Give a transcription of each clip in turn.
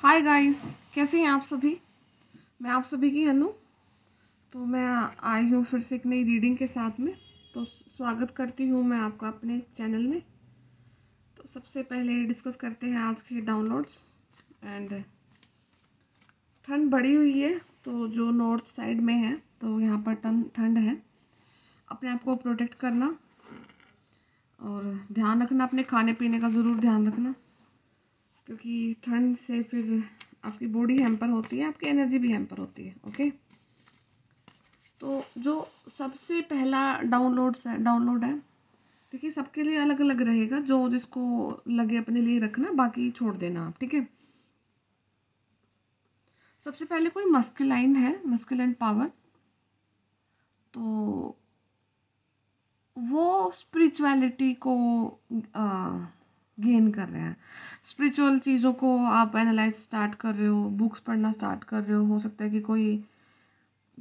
Hi guys, कैसे हैं आप सभी। मैं आप सभी की हनु। तो मैं आई हूँ फिर से एक नई रीडिंग के साथ में। तो स्वागत करती हूँ मैं आपका अपने चैनल में। तो सबसे पहले डिस्कस करते हैं आज के डाउनलोड्स। एंड ठंड बढ़ी हुई है, तो जो नॉर्थ साइड में है तो यहाँ पर ठंड है। अपने आप को प्रोटेक्ट करना और ध्यान रखना, अपने खाने पीने का ज़रूर ध्यान रखना, क्योंकि ठंड से फिर आपकी बॉडी हैम्पर होती है, आपकी एनर्जी भी हैम्पर होती है। ओके, तो जो सबसे पहला डाउनलोड है, देखिए सबके लिए अलग अलग रहेगा, जो जिसको लगे अपने लिए रखना, बाकी छोड़ देना आप। ठीक है, सबसे पहले कोई मस्कुलाइन है, मस्कुलाइन पावर। तो वो स्पिरिचुअलिटी को गेन कर रहे हैं। स्पिरिचुअल चीज़ों को आप एनालाइज स्टार्ट कर रहे हो, बुक्स पढ़ना स्टार्ट कर रहे हो सकता है कि कोई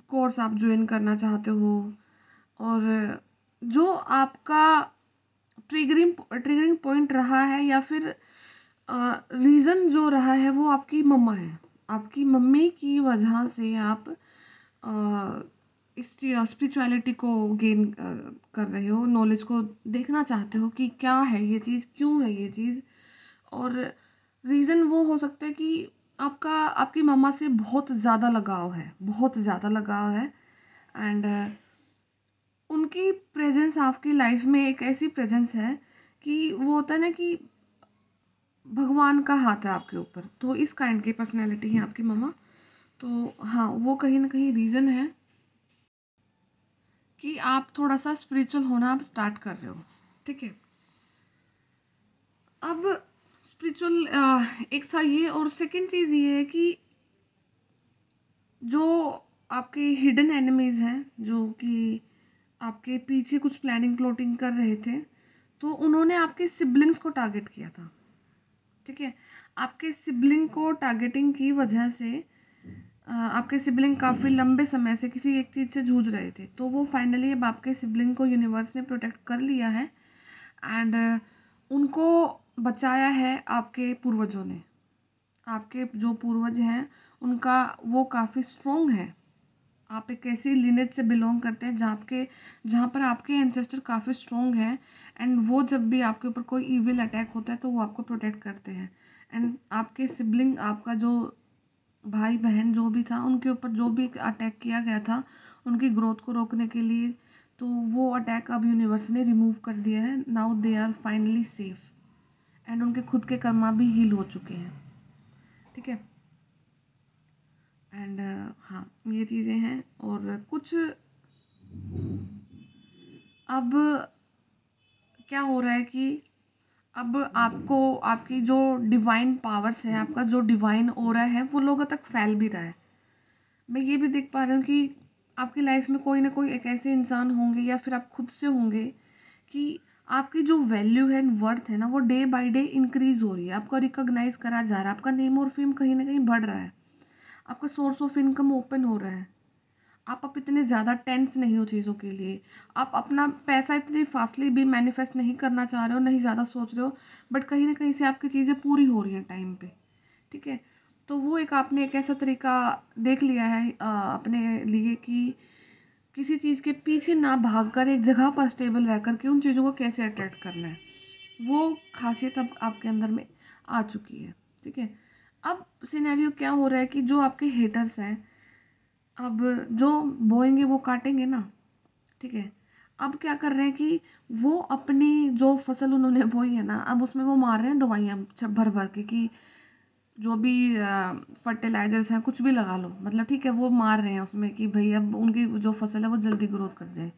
कोर्स आप ज्वाइन करना चाहते हो। और जो आपका ट्रिगरिंग पॉइंट रहा है या फिर रीज़न जो रहा है, वो आपकी मम्मा है। आपकी मम्मी की वजह से आप इस स्पिरिचुअलिटी को गेन कर रहे हो, नॉलेज को देखना चाहते हो कि क्या है ये चीज़, क्यों है ये चीज़। और रीज़न वो हो सकता है कि आपकी मम्मा से बहुत ज़्यादा लगाव है, बहुत ज़्यादा लगाव है। एंड उनकी प्रेजेंस आपकी लाइफ में एक ऐसी प्रेजेंस है कि वो होता है ना कि भगवान का हाथ है आपके ऊपर। तो इस काइंड की पर्सनैलिटी है आपकी मम्मा। तो हाँ, वो कहीं ना कहीं रीज़न है कि आप थोड़ा सा स्पिरिचुअल होना आप स्टार्ट कर रहे हो। ठीक है, अब स्पिरिचुअल एक था ये, और सेकंड चीज़ ये है कि जो आपके हिडन एनिमीज़ हैं, जो कि आपके पीछे कुछ प्लानिंग प्लॉटिंग कर रहे थे, तो उन्होंने आपके सिबलिंग्स को टारगेट किया था। ठीक है, आपके सिबलिंग को टारगेटिंग की वजह से आपके सिबलिंग काफ़ी लंबे समय से किसी एक चीज़ से जूझ रहे थे, तो वो फाइनली अब आपके सिबलिंग को यूनिवर्स ने प्रोटेक्ट कर लिया है। एंड उनको बचाया है आपके पूर्वजों ने। आपके जो पूर्वज हैं उनका वो काफ़ी स्ट्रोंग है। आप एक ऐसी लिनेज से बिलोंग करते हैं जहाँ पर आपके एंसेस्टर काफ़ी स्ट्रोंग हैं। एंड वो जब भी आपके ऊपर कोई इविल अटैक होता है तो वो आपको प्रोटेक्ट करते हैं। एंड आपके सिबलिंग, आपका जो भाई बहन जो भी था, उनके ऊपर जो भी अटैक किया गया था उनकी ग्रोथ को रोकने के लिए, तो वो अटैक अब यूनिवर्स ने रिमूव कर दिया है। Now they are finally safe. And उनके खुद के कर्मा भी हील हो चुके हैं। ठीक है, एंड हाँ, ये चीज़ें हैं। और कुछ अब क्या हो रहा है कि अब आपको आपकी जो डिवाइन पावर्स है, आपका जो डिवाइन ऑरा है, वो लोगों तक फैल भी रहा है। मैं ये भी देख पा रही हूँ कि आपकी लाइफ में कोई ना कोई एक ऐसे इंसान होंगे या फिर आप खुद से होंगे कि आपकी जो वैल्यू है, वर्थ है ना, वो डे बाय डे इंक्रीज हो रही है। आपको रिकॉग्नाइज करा जा रहा है, आपका नेम और फेम कहीं ना कहीं बढ़ रहा है, आपका सोर्स ऑफ इनकम ओपन हो रहा है। आप अब इतने ज़्यादा टेंस नहीं हो चीज़ों के लिए। आप अपना पैसा इतनी फास्टली भी मैनिफेस्ट नहीं करना चाह रहे हो, नहीं ज़्यादा सोच रहे हो, बट कहीं ना कहीं से आपकी चीज़ें पूरी हो रही हैं टाइम पे। ठीक है, तो वो एक आपने एक ऐसा तरीका देख लिया है अपने लिए कि किसी चीज़ के पीछे ना भागकर एक जगह पर स्टेबल रह कर के उन चीज़ों को कैसे अट्रैक्ट करना है, वो खासियत अब आपके अंदर में आ चुकी है। ठीक है, अब सिनेरियो क्या हो रहा है कि जो आपके हेटर्स हैं, अब जो बोएंगे वो काटेंगे ना। ठीक है, अब क्या कर रहे हैं कि वो अपनी जो फसल उन्होंने बोई है ना, अब उसमें वो मार रहे हैं दवाइयाँ भर भर के कि जो भी फर्टिलाइजर्स हैं कुछ भी लगा लो, मतलब ठीक है, वो मार रहे हैं उसमें कि भाई अब उनकी जो फसल है वो जल्दी ग्रोथ कर जाए।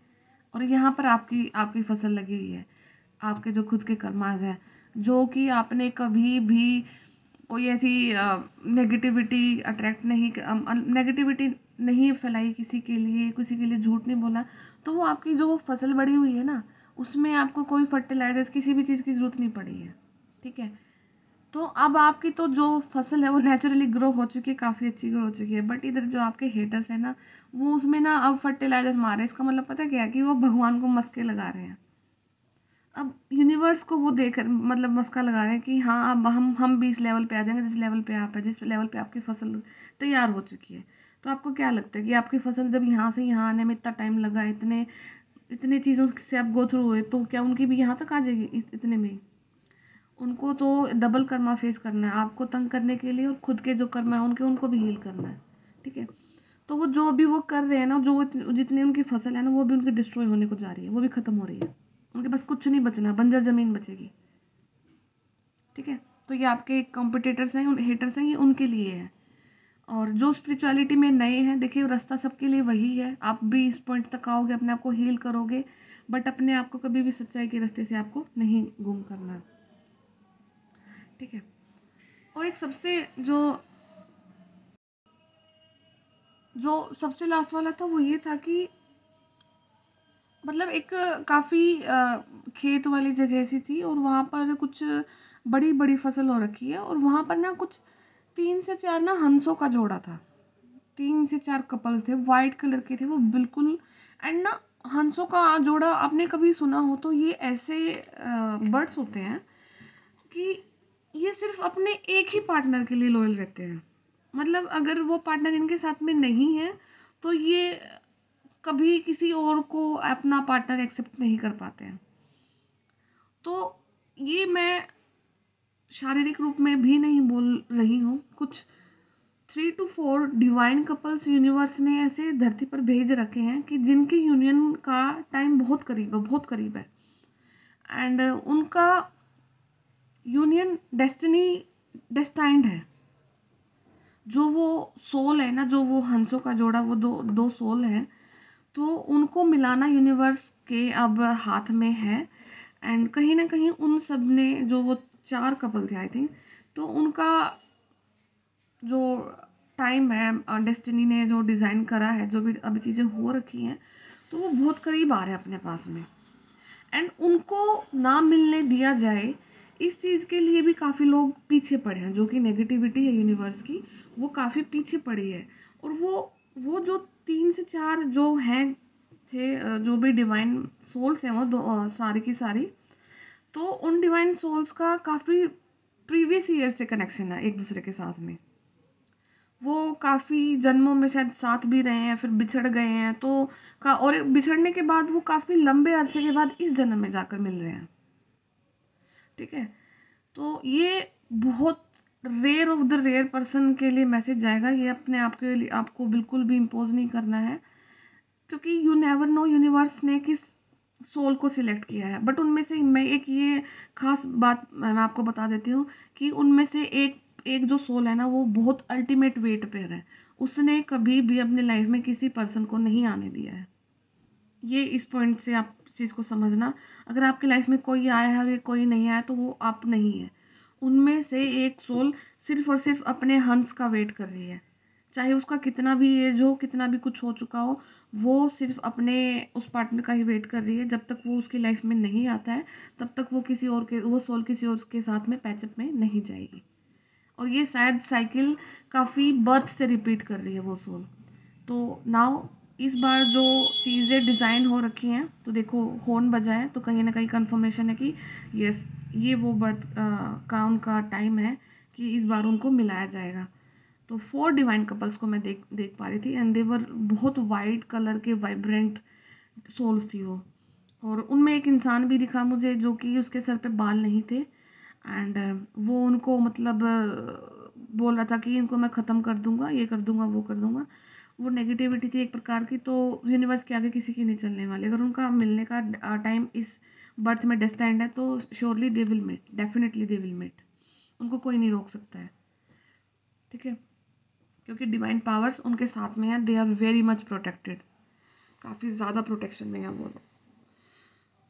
और यहाँ पर आपकी आपकी फसल लगी हुई है, आपके जो खुद के कर्माज हैं, जो कि आपने कभी भी कोई ऐसी नेगेटिविटी अट्रैक्ट नहीं, नेगेटिविटी नहीं फैलाई किसी के लिए, किसी के लिए झूठ नहीं बोला। तो वो आपकी जो वो फसल बड़ी हुई है ना, उसमें आपको कोई फर्टिलाइजर्स किसी भी चीज़ की ज़रूरत नहीं पड़ी है। ठीक है, तो अब आपकी तो जो फसल है वो नेचुरली ग्रो हो चुकी है, काफ़ी अच्छी ग्रो हो चुकी है। बट इधर जो आपके हेटर्स हैं ना, वो उसमें ना अब फर्टिलाइजर्स मार रहे हैं। इसका मतलब पता क्या है कि वो भगवान को मस्के लगा रहे हैं। अब यूनिवर्स को वो देख मतलब मस्का लगा रहे हैं कि हाँ अब हम भी इस लेवल पे आ जाएंगे जिस लेवल पे आप है, जिस लेवल पे आपकी फसल तैयार हो चुकी है। तो आपको क्या लगता है कि आपकी फसल जब यहाँ से यहाँ आने में इतना टाइम लगा, इतने इतने चीज़ों से आप गो थ्रू हुए, तो क्या उनकी भी यहाँ तक आ जाएगी इतने में ही? उनको तो डबल कर्मा फेस करना है, आपको तंग करने के लिए, और खुद के जो कर्मा है उनके उनको भी हील करना है। ठीक है, तो वो जो भी वो कर रहे हैं ना, जो जितनी उनकी फसल है ना, वो भी उनकी डिस्ट्रॉय होने को जा रही है, वो भी खत्म हो रही है। उनके पास कुछ नहीं बचना, बंजर जमीन बचेगी। ठीक है, तो ये आपके कॉम्पिटिटर्स हैं, हेटर्स हैं, ये उनके लिए है। और जो स्पिरिचुअलिटी में नए हैं, देखिए रास्ता सबके लिए वही है। आप भी इस पॉइंट तक आओगे, अपने आप को हील करोगे, बट अपने आप को कभी भी सच्चाई के रास्ते से आपको नहीं गुम करना है। ठीक है, और एक सबसे जो जो सबसे लास्ट वाला था वो ये था कि मतलब एक काफ़ी खेत वाली जगह सी थी, और वहाँ पर कुछ बड़ी बड़ी फसल हो रखी है, और वहाँ पर ना कुछ 3 से 4 ना हंसों का जोड़ा था। 3 से 4 कपल्स थे, वाइट कलर के थे वो बिल्कुल। एंड ना हंसों का जोड़ा आपने कभी सुना हो तो ये ऐसे बर्ड्स होते हैं कि ये सिर्फ अपने एक ही पार्टनर के लिए लॉयल रहते हैं। मतलब अगर वो पार्टनर इनके साथ में नहीं है तो ये कभी किसी और को अपना पार्टनर एक्सेप्ट नहीं कर पाते हैं। तो ये मैं शारीरिक रूप में भी नहीं बोल रही हूँ, कुछ 3 to 4 डिवाइन कपल्स यूनिवर्स ने ऐसे धरती पर भेज रखे हैं कि जिनके यूनियन का टाइम बहुत करीब है, बहुत करीब है। एंड उनका यूनियन डेस्टाइंड है। जो वो सोल है ना, जो वो हंसों का जोड़ा, वो दो दो सोल हैं, तो उनको मिलाना यूनिवर्स के अब हाथ में है। एंड कहीं ना कहीं उन सब ने, जो वो 4 कपल थे आई थिंक, तो उनका जो टाइम है, डेस्टिनी ने जो डिज़ाइन करा है, जो भी अभी चीज़ें हो रखी हैं, तो वो बहुत करीब आ रहे हैं अपने पास में। एंड उनको ना मिलने दिया जाए, इस चीज़ के लिए भी काफ़ी लोग पीछे पड़े हैं। जो कि नेगेटिविटी है यूनिवर्स की, वो काफ़ी पीछे पड़ी है। और वो जो 3 से 4 जो हैं थे, जो भी डिवाइन सोल्स हैं, वो सारी की सारी, तो उन डिवाइन सोल्स का काफ़ी प्रीवियस ईयर से कनेक्शन है एक दूसरे के साथ में। वो काफ़ी जन्मों में शायद साथ भी रहे हैं, फिर बिछड़ गए हैं, तो और बिछड़ने के बाद वो काफ़ी लंबे अरसे के बाद इस जन्म में जाकर मिल रहे हैं। ठीक है, तो ये बहुत rare of the rare person के लिए मैसेज जाएगा। ये अपने आप के लिए आपको बिल्कुल भी इम्पोज नहीं करना है, क्योंकि यू नेवर नो यूनिवर्स ने किस सोल को सिलेक्ट किया है। बट उनमें से मैं एक ये खास बात मैं आपको बता देती हूँ कि उनमें से एक एक जो सोल है ना, वो बहुत अल्टीमेट वेट पे है। उसने कभी भी अपने लाइफ में किसी पर्सन को नहीं आने दिया है। ये इस पॉइंट से आप चीज़ को समझना। अगर आपकी लाइफ में कोई आया है और ये कोई नहीं आया, तो वो आप नहीं है। उनमें से एक सोल सिर्फ और सिर्फ अपने हंस का वेट कर रही है। चाहे उसका कितना भी एज हो, कितना भी कुछ हो चुका हो, वो सिर्फ अपने उस पार्टनर का ही वेट कर रही है। जब तक वो उसकी लाइफ में नहीं आता है, तब तक वो सोल किसी और के साथ में पैचअप में नहीं जाएगी। और ये शायद साइकिल काफ़ी बर्थ से रिपीट कर रही है वो सोल। तो नाउ इस बार जो चीज़ें डिज़ाइन हो रखी हैं, तो देखो हॉर्न बजा है, तो कहीं ना कहीं कंफर्मेशन है कि यस, ये वो बर्थ का उनका टाइम है कि इस बार उनको मिलाया जाएगा। तो 4 डिवाइन कपल्स को मैं देख देख पा रही थी, एंड देवर बहुत वाइट कलर के वाइब्रेंट सोल्स थी वो। और उनमें एक इंसान भी दिखा मुझे, जो कि उसके सर पे बाल नहीं थे। एंड वो उनको मतलब बोल रहा था कि इनको मैं ख़त्म कर दूंगा, ये कर दूंगा, वो कर दूंगा। वो नेगेटिविटी थी एक प्रकार की। तो यूनिवर्स के आगे किसी की नहीं चलने वाली। अगर उनका मिलने का टाइम इस बर्थ में डेस्टाइंड है, तो surely they will met, definitely they will met. उनको कोई नहीं रोक सकता है। ठीक है, क्योंकि डिवाइन पावर्स उनके साथ में है, they are very much protected, काफ़ी ज़्यादा प्रोटेक्शन में है वो लोग।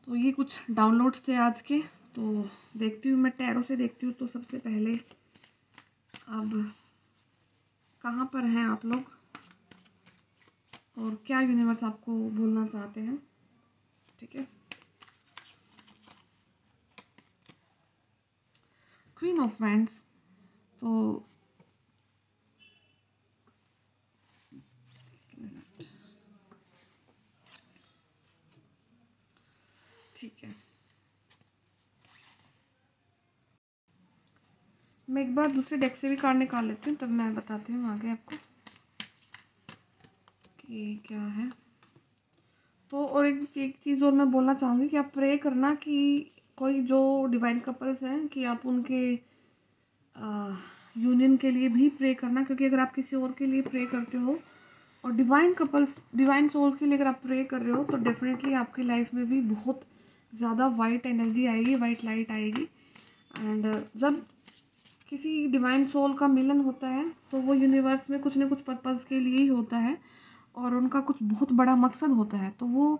तो ये कुछ डाउनलोड्स थे आज के। तो देखती हूँ, मैं टैरो से देखती हूँ। तो सबसे पहले अब कहाँ पर हैं आप लोग, और क्या यूनिवर्स आपको बोलना चाहते हैं। ठीक है, क्वीन ऑफ वैंड्स। तो ठीक है, मैं एक बार दूसरे डेक से भी कार्ड निकाल लेती हूँ, तब मैं बताती हूँ आगे आपको कि क्या है। तो और एक चीज़ और मैं बोलना चाहूँगी कि आप प्रे करना कि कोई जो डिवाइन कपल्स हैं कि आप उनके यूनियन के लिए भी प्रे करना, क्योंकि अगर आप किसी और के लिए प्रे करते हो और डिवाइन कपल्स डिवाइन सोल्स के लिए अगर आप प्रे कर रहे हो, तो डेफिनेटली आपकी लाइफ में भी बहुत ज़्यादा वाइट एनर्जी आएगी, वाइट लाइट आएगी। एंड जब किसी डिवाइन सोल का मिलन होता है तो वो यूनिवर्स में कुछ ना कुछ पर्पज़ के लिए ही होता है और उनका कुछ बहुत बड़ा मकसद होता है। तो वो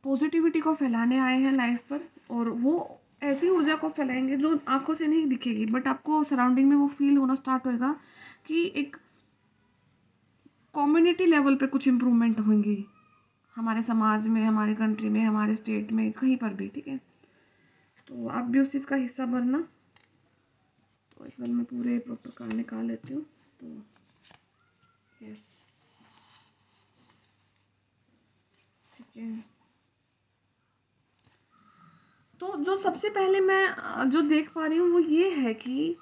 पॉजिटिविटी को फैलाने आए हैं लाइफ पर, और वो ऐसी ऊर्जा को फैलाएंगे जो आंखों से नहीं दिखेगी, बट आपको सराउंडिंग में वो फील होना स्टार्ट होएगा कि एक कम्युनिटी लेवल पे कुछ इम्प्रूवमेंट होंगी हमारे समाज में, हमारे कंट्री में, हमारे स्टेट में, कहीं पर भी। ठीक है, तो आप भी उस चीज़ का हिस्सा बनना। तो एक बार मैं पूरे प्रॉपर कार्ड निकाल लेती हूँ। तो यस, ठीक है। तो जो सबसे पहले मैं जो देख पा रही हूँ वो ये है कि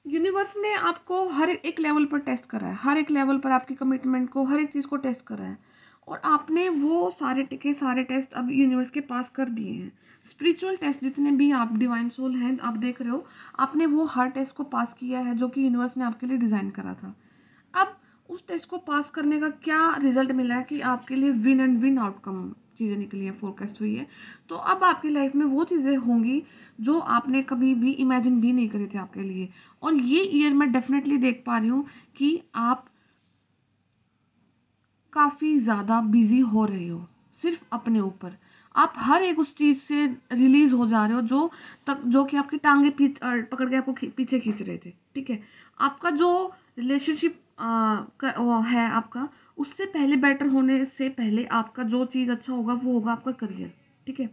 यूनिवर्स ने आपको हर एक लेवल पर टेस्ट करा है, हर एक लेवल पर आपकी कमिटमेंट को, हर एक चीज़ को टेस्ट करा है, और आपने वो सारे टेस्ट अब यूनिवर्स के पास कर दिए हैं। स्पिरिचुअल टेस्ट जितने भी आप डिवाइन सोल हैं आप देख रहे हो, आपने वो हर टेस्ट को पास किया है जो कि यूनिवर्स ने आपके लिए डिज़ाइन करा था। अब उस टेस्ट को पास करने का क्या रिजल्ट मिला है कि आपके लिए विन एंड विन आउटकम चीज़ें निकली हैं, फोरकास्ट हुई है। तो अब आपकी लाइफ में वो चीज़ें होंगी जो आपने कभी भी इमेजिन भी नहीं करी थी आपके लिए। और ये ईयर मैं डेफिनेटली देख पा रही हूँ कि आप काफ़ी ज़्यादा बिजी हो रहे हो सिर्फ अपने ऊपर। आप हर एक उस चीज़ से रिलीज हो जा रहे हो जो कि आपकी टांगे पकड़ के आपको पीछे खींच रहे थे। ठीक है, आपका जो रिलेशनशिप है आपका, उससे पहले बेटर होने से पहले आपका जो चीज़ अच्छा होगा वो होगा आपका करियर। ठीक है,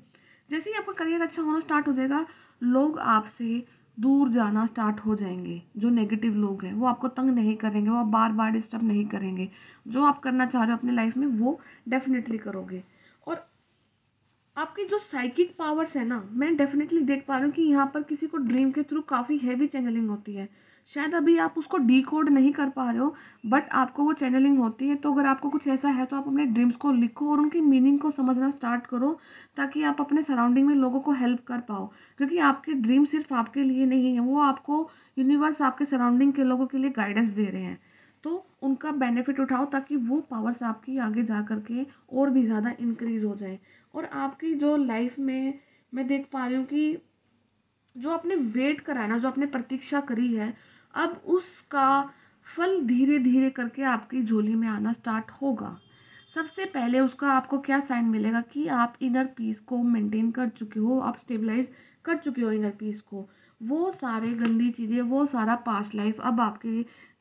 जैसे ही आपका करियर अच्छा होना स्टार्ट हो जाएगा, लोग आपसे दूर जाना स्टार्ट हो जाएंगे। जो नेगेटिव लोग हैं वो आपको तंग नहीं करेंगे, वो आप बार बार डिस्टर्ब नहीं करेंगे। जो आप करना चाह रहे हो अपनी लाइफ में वो डेफिनेटली करोगे। और आपकी जो साइकिक पावर्स है ना, मैं डेफिनेटली देख पा रही हूँ कि यहाँ पर किसी को ड्रीम के थ्रू काफ़ी हैवी चैनलिंग होती है। शायद अभी आप उसको डीकोड नहीं कर पा रहे हो, बट आपको वो चैनलिंग होती है। तो अगर आपको कुछ ऐसा है तो आप अपने ड्रीम्स को लिखो और उनकी मीनिंग को समझना स्टार्ट करो, ताकि आप अपने सराउंडिंग में लोगों को हेल्प कर पाओ। क्योंकि आपके ड्रीम सिर्फ आपके लिए नहीं है, वो आपको यूनिवर्स आपके सराउंडिंग के लोगों के लिए गाइडेंस दे रहे हैं। तो उनका बेनिफिट उठाओ ताकि वो पावर्स आपकी आगे जा करके और भी ज़्यादा इंक्रीज हो जाए। और आपकी जो लाइफ में मैं देख पा रही हूँ कि जो आपने वेट करा है ना, जो आपने प्रतीक्षा करी है, अब उसका फल धीरे धीरे करके आपकी झोली में आना स्टार्ट होगा। सबसे पहले उसका आपको क्या साइन मिलेगा कि आप इनर पीस को मेंटेन कर चुके हो, आप स्टेबलाइज कर चुके हो इनर पीस को। वो सारे गंदी चीज़ें, वो सारा पास्ट लाइफ अब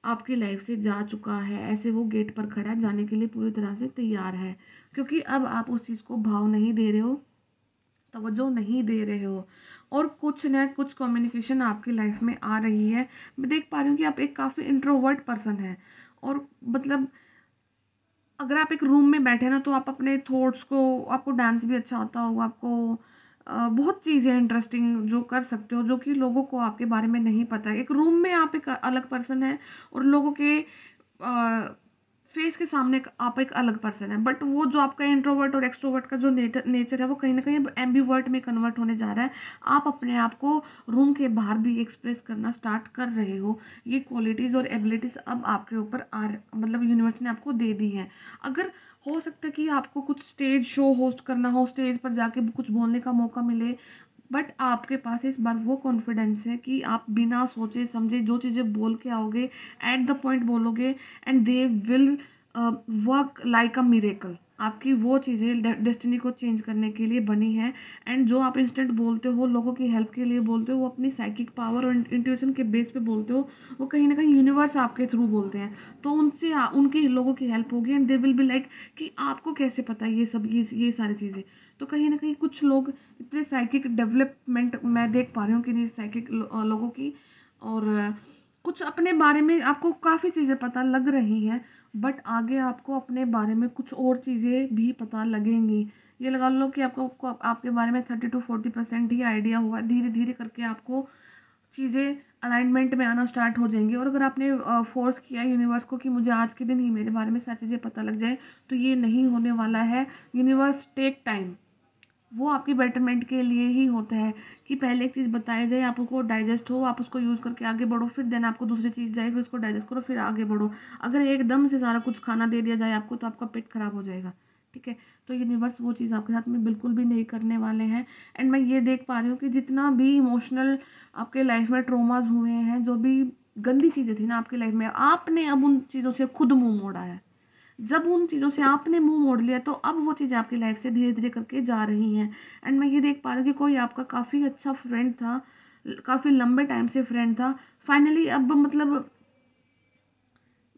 आपकी लाइफ से जा चुका है। ऐसे वो गेट पर खड़ा है, जाने के लिए पूरी तरह से तैयार है, क्योंकि अब आप उस चीज़ को भाव नहीं दे रहे हो, तवज्जो नहीं दे रहे हो, और कुछ न कुछ कम्युनिकेशन आपकी लाइफ में आ रही है। मैं देख पा रही हूँ कि आप एक काफ़ी इंट्रोवर्ट पर्सन है, और मतलब अगर आप एक रूम में बैठे ना तो आप अपने थॉट्स को, आपको डांस भी अच्छा आता होगा, आपको बहुत चीज़ें इंटरेस्टिंग जो कर सकते हो जो कि लोगों को आपके बारे में नहीं पता है। एक रूम में आप एक अलग पर्सन है और लोगों के फेस के सामने आप एक अलग पर्सन है, बट वो जो आपका इंट्रोवर्ट और एक्सट्रोवर्ट का जो नेचर है वो कहीं ना कहीं एम्बीवर्ट में कन्वर्ट होने जा रहा है। आप अपने आप को रूम के बाहर भी एक्सप्रेस करना स्टार्ट कर रहे हो। ये क्वालिटीज़ और एबिलिटीज़ अब आपके ऊपर मतलब यूनिवर्स ने आपको दे दी है। अगर हो सकता है कि आपको कुछ स्टेज शो होस्ट करना हो, स्टेज पर जाके कुछ बोलने का मौका मिले, बट आपके पास इस बार वो कॉन्फिडेंस है कि आप बिना सोचे समझे जो चीज़ें बोल के आओगे, एट द पॉइंट बोलोगे, and they will work like a miracle. आपकी वो चीज़ें डेस्टिनी को चेंज करने के लिए बनी है। एंड जो आप इंस्टेंट बोलते हो, लोगों की हेल्प के लिए बोलते हो, वो अपनी साइकिक पावर और इंट्यूशन के बेस पे बोलते हो। वो कहीं ना कहीं यूनिवर्स आपके थ्रू बोलते हैं, तो उनसे उनकी लोगों की हेल्प होगी, and they will be like कि आपको कैसे पता है ये सब, ये सारी चीज़ें। तो कहीं ना कहीं कुछ लोग इतने साइकिक डेवलपमेंट मैं देख पा रही हूँ कि नहीं साइकिक लोगों की, और कुछ अपने बारे में आपको काफ़ी चीज़ें पता लग रही हैं, बट आगे आपको अपने बारे में कुछ और चीज़ें भी पता लगेंगी। ये लगा लो कि आपके बारे में 30-40% ही आइडिया हुआ है। धीरे धीरे करके आपको चीज़ें अलाइनमेंट में आना स्टार्ट हो जाएंगी। और अगर आपने फोर्स किया यूनिवर्स को कि मुझे आज के दिन ही मेरे बारे में सारी चीज़ें पता लग जाए, तो ये नहीं होने वाला है। यूनिवर्स टेक टाइम, वो आपकी बेटरमेंट के लिए ही होता है कि पहले एक चीज़ बताई जाए, आप उसको डाइजेस्ट हो, आप उसको यूज़ करके आगे बढ़ो, फिर देन आपको दूसरी चीज़ जाए, फिर उसको डाइजेस्ट करो, फिर आगे बढ़ो। अगर एकदम से सारा कुछ खाना दे दिया जाए आपको, तो आपका पेट खराब हो जाएगा। ठीक है, तो यूनिवर्स वो चीज़ आपके साथ में बिल्कुल भी नहीं करने वाले हैं। एंड मैं ये देख पा रही हूँ कि जितना भी इमोशनल आपके लाइफ में ट्रोमाज हुए हैं, जो भी गंदी चीज़ें थी ना आपकी लाइफ में, आपने अब उन चीज़ों से खुद मुंह मोड़ा है। जब उन चीज़ों से आपने मुंह मोड़ लिया, तो अब वो चीज़ें आपकी लाइफ से धीरे धीरे करके जा रही हैं। एंड मैं ये देख पा रही हूँ कि कोई आपका काफ़ी अच्छा फ्रेंड था, काफ़ी लंबे टाइम से फ्रेंड था, फाइनली अब मतलब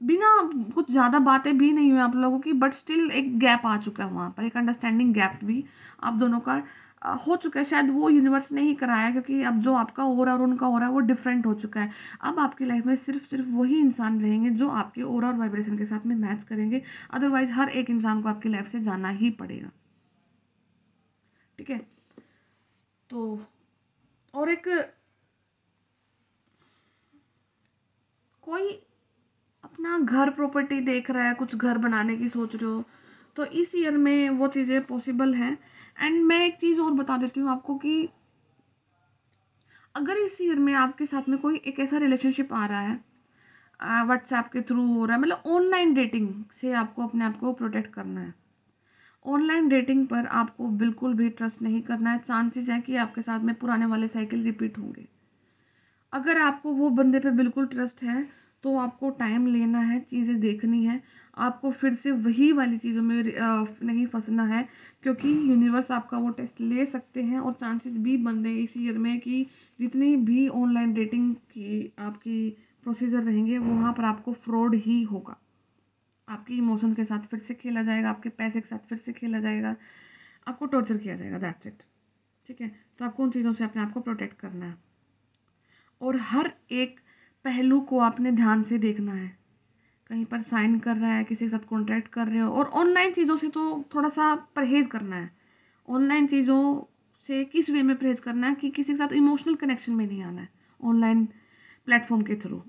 बिना कुछ ज़्यादा बातें भी नहीं हुई आप लोगों की, बट स्टिल एक गैप आ चुका है वहाँ पर, एक अंडरस्टैंडिंग गैप भी आप दोनों का हो चुका है। शायद वो यूनिवर्स ने ही कराया, क्योंकि अब जो आपका हो रहा है और उनका हो रहा है वो डिफरेंट हो चुका है। अब आपकी लाइफ में सिर्फ वही इंसान रहेंगे जो आपके ऑरा और वाइब्रेशन के साथ में मैच करेंगे। अदरवाइज हर एक इंसान को आपकी लाइफ से जाना ही पड़ेगा। ठीक है, तो और एक कोई अपना घर प्रॉपर्टी देख रहा है, कुछ घर बनाने की सोच रहे हो, तो इस ईयर में वो चीज़ें पॉसिबल हैं। एंड मैं एक चीज़ और बता देती हूँ आपको कि अगर इस ईयर में आपके साथ में कोई एक ऐसा रिलेशनशिप आ रहा है, व्हाट्सएप के थ्रू हो रहा है, मतलब ऑनलाइन डेटिंग से आपको अपने आप को प्रोटेक्ट करना है। ऑनलाइन डेटिंग पर आपको बिल्कुल भी ट्रस्ट नहीं करना है। चांसेस है कि आपके साथ में पुराने वाले साइकिल रिपीट होंगे। अगर आपको वो बंदे पे बिल्कुल ट्रस्ट है, तो आपको टाइम लेना है, चीज़ें देखनी है, आपको फिर से वही वाली चीज़ों में नहीं फंसना है, क्योंकि यूनिवर्स आपका वो टेस्ट ले सकते हैं। और चांसेस भी बन रहे हैं इस ईयर में कि जितनी भी ऑनलाइन डेटिंग की आपकी प्रोसीजर रहेंगे, वहाँ पर आपको फ्रॉड ही होगा। आपके इमोशन के साथ फिर से खेला जाएगा, आपके पैसे के साथ फिर से खेला जाएगा, आपको टॉर्चर किया जाएगा, दैट्स इट। ठीक है, तो आपको उन चीज़ों से अपने आप को प्रोटेक्ट करना है। और हर एक पहलू को आपने ध्यान से देखना है। कहीं पर साइन कर रहा है, किसी के साथ कॉन्ट्रैक्ट कर रहे हो, और ऑनलाइन चीज़ों से तो थोड़ा सा परहेज़ करना है। ऑनलाइन चीज़ों से किस वे में परहेज़ करना है कि किसी के साथ इमोशनल कनेक्शन में नहीं आना है। ऑनलाइन प्लेटफॉर्म के थ्रू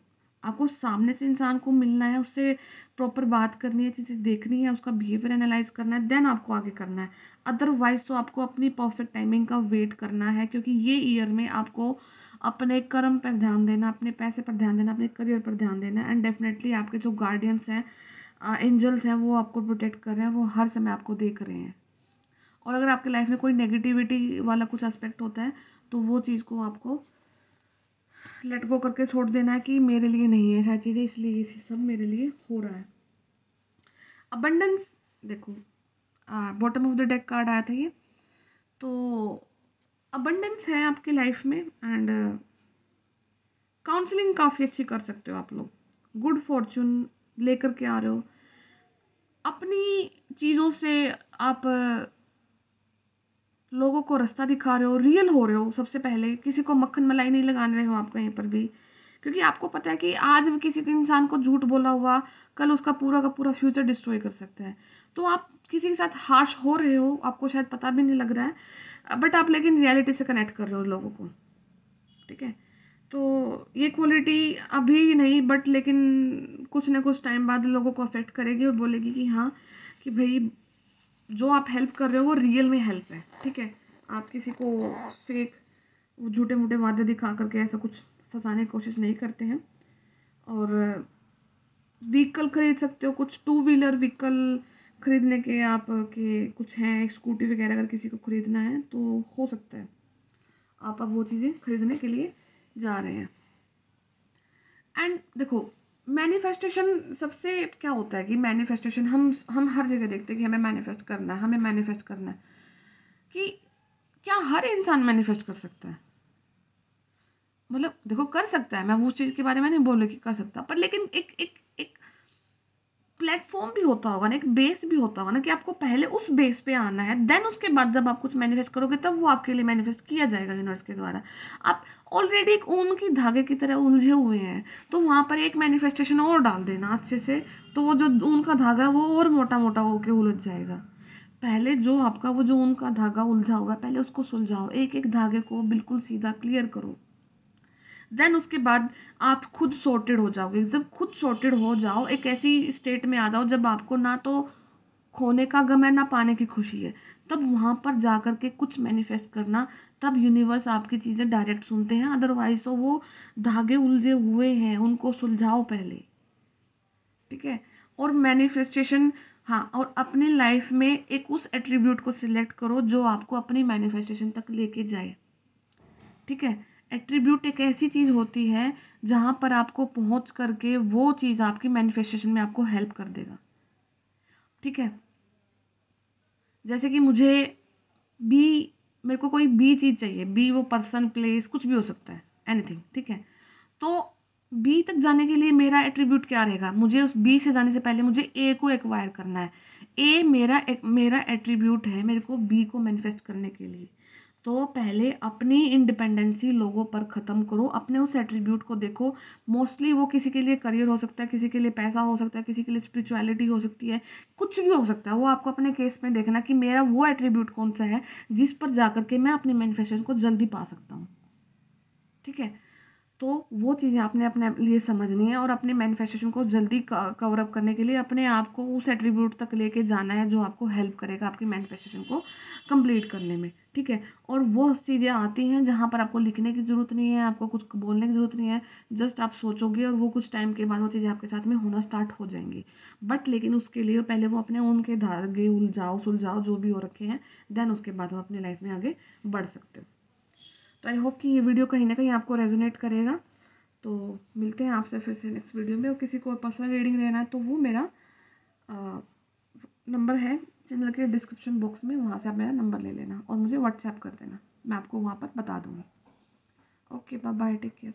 आपको सामने से इंसान को मिलना है, उससे प्रॉपर बात करनी है, चीज़ें देखनी है, उसका बिहेवियर एनालाइज करना है, देन आपको आगे करना है। अदरवाइज तो आपको अपनी परफेक्ट टाइमिंग का वेट करना है, क्योंकि ये ईयर में आपको अपने कर्म पर ध्यान देना, अपने पैसे पर ध्यान देना, अपने करियर पर ध्यान देना। एंड डेफिनेटली आपके जो गार्डियंस हैं, एंजल्स हैं, वो आपको प्रोटेक्ट कर रहे हैं, वो हर समय आपको देख रहे हैं। और अगर आपके लाइफ में कोई नेगेटिविटी वाला कुछ एस्पेक्ट होता है, तो वो चीज़ को आपको लेट गो करके छोड़ देना है कि मेरे लिए नहीं है शायद चीज़ें, इसलिए ये सब मेरे लिए हो रहा है। अबंडेंस, देखो bottom of the deck card आया था ये, तो अबंडेंस है आपकी लाइफ में। एंड काउंसलिंग काफ़ी अच्छी कर सकते हो आप लोग, गुड फॉर्चून लेकर के आ रहे हो अपनी चीज़ों से। आप लोगों को रास्ता दिखा रहे हो, रियल हो रहे हो। सबसे पहले किसी को मक्खन मलाई नहीं लगा रहे हो आप कहीं पर भी, क्योंकि आपको पता है कि आज भी किसी के इंसान को झूठ बोला हुआ कल उसका पूरा का पूरा फ्यूचर डिस्ट्रॉय कर सकता है। तो आप किसी के साथ हार्श हो रहे हो, आपको शायद पता भी नहीं लग रहा है, बट आप लेकिन रियलिटी से कनेक्ट कर रहे हो लोगों को। ठीक है, तो ये क्वालिटी अभी नहीं, बट लेकिन कुछ ना कुछ टाइम बाद लोगों को अफेक्ट करेगी और बोलेगी कि हाँ, कि भाई जो आप हेल्प कर रहे हो वो रियल में हेल्प है। ठीक है, आप किसी को फेक झूठे मूठे वादे दिखा करके ऐसा कुछ फंसाने की कोशिश नहीं करते हैं। और व्हीकल खरीद सकते हो, कुछ टू व्हीलर व्हीकल खरीदने के आप के कुछ हैं, स्कूटी वगैरह अगर किसी को खरीदना है तो हो सकता है आप अब वो चीज़ें खरीदने के लिए जा रहे हैं। एंड देखो, मैनिफेस्टेशन सबसे क्या होता है कि मैनिफेस्टेशन हम हर जगह देखते हैं कि हमें मैनिफेस्ट करना है, हमें मैनिफेस्ट करना है। कि क्या हर इंसान मैनिफेस्ट कर सकता है? मतलब देखो, कर सकता है, मैं उस चीज़ के बारे में नहीं बोल रही कि कर सकता, पर लेकिन एक एक एक प्लेटफॉर्म भी होता होगा ना, एक बेस भी होता होगा ना, कि आपको पहले उस बेस पे आना है, देन उसके बाद जब आप कुछ मैनिफेस्ट करोगे तब वो आपके लिए मैनिफेस्ट किया जाएगा यूनिवर्स के द्वारा। आप ऑलरेडी एक ऊन की धागे की तरह उलझे हुए हैं, तो वहाँ पर एक मैनिफेस्टेशन और डाल देना अच्छे से, तो वो जो ऊन का धागा है वो और मोटा मोटा होके उलझ जाएगा। पहले जो आपका वो जो उनका धागा उलझा हुआ है, पहले उसको सुलझाओ, एक एक धागे को बिल्कुल सीधा क्लियर करो। देन उसके बाद आप खुद सॉर्टेड हो जाओगे। जब खुद सॉर्टेड हो जाओ, एक ऐसी स्टेट में आ जाओ जब आपको ना तो खोने का गम है ना पाने की खुशी है, तब वहाँ पर जा कर के कुछ मैनिफेस्ट करना। तब यूनिवर्स आपकी चीज़ें डायरेक्ट सुनते हैं। अदरवाइज तो वो धागे उलझे हुए हैं, उनको सुलझाओ पहले, ठीक है। और मैनिफेस्टेशन, हाँ, और अपनी लाइफ में एक उस एट्रीब्यूट को सिलेक्ट करो जो आपको अपनी मैनिफेस्टेशन तक लेके जाए, ठीक है। एट्रीब्यूट एक ऐसी चीज़ होती है जहाँ पर आपको पहुँच करके वो चीज़ आपकी मैनिफेस्टेशन में आपको हेल्प कर देगा, ठीक है। जैसे कि बी मेरे को कोई बी चीज़ चाहिए, बी वो पर्सन प्लेस कुछ भी हो सकता है, एनीथिंग, ठीक है। तो बी तक जाने के लिए मेरा एट्रीब्यूट क्या रहेगा, मुझे उस बी से जाने से पहले मुझे ए को एक्वायर करना है। ए मेरा एट्रीब्यूट है मेरे को बी को मैनिफेस्ट करने के लिए। तो पहले अपनी इंडिपेंडेंसी लोगों पर ख़त्म करो, अपने उस एट्रीब्यूट को देखो। मोस्टली वो किसी के लिए करियर हो सकता है, किसी के लिए पैसा हो सकता है, किसी के लिए स्पिरिचुअलिटी हो सकती है, कुछ भी हो सकता है। वो आपको अपने केस में देखना कि मेरा वो एट्रीब्यूट कौन सा है जिस पर जाकर के मैं अपनी मैनिफेस्टेशन को जल्दी पा सकता हूँ, ठीक है। तो वो चीज़ें आपने अपने लिए समझनी है और अपने मैनिफेस्टेशन को जल्दी कवर अप करने के लिए अपने आप को उस एट्रीब्यूट तक लेके जाना है जो आपको हेल्प करेगा आपकी मैनिफेस्टेशन को कंप्लीट करने में, ठीक है। और वो चीज़ें आती हैं जहाँ पर आपको लिखने की ज़रूरत नहीं है, आपको कुछ बोलने की ज़रूरत नहीं है। जस्ट आप सोचोगे और वो कुछ टाइम के बाद वो चीज़ें आपके साथ में होना स्टार्ट हो जाएंगी। बट लेकिन उसके लिए पहले वो अपने उनके धागे उलझाओ सुलझाओ जो भी हो रखे हैं, देन उसके बाद वो अपनी लाइफ में आगे बढ़ सकते हो। तो आई होप कि ये वीडियो कहीं ना कहीं आपको रेजोनेट करेगा। तो मिलते हैं आपसे फिर से नेक्स्ट वीडियो में। और किसी को पर्सनल रीडिंग लेना है तो वो मेरा नंबर है चैनल के डिस्क्रिप्शन बॉक्स में, वहाँ से आप मेरा नंबर ले लेना और मुझे व्हाट्सएप कर देना, मैं आपको वहाँ पर बता दूँगी। Okay, bye bye, take care.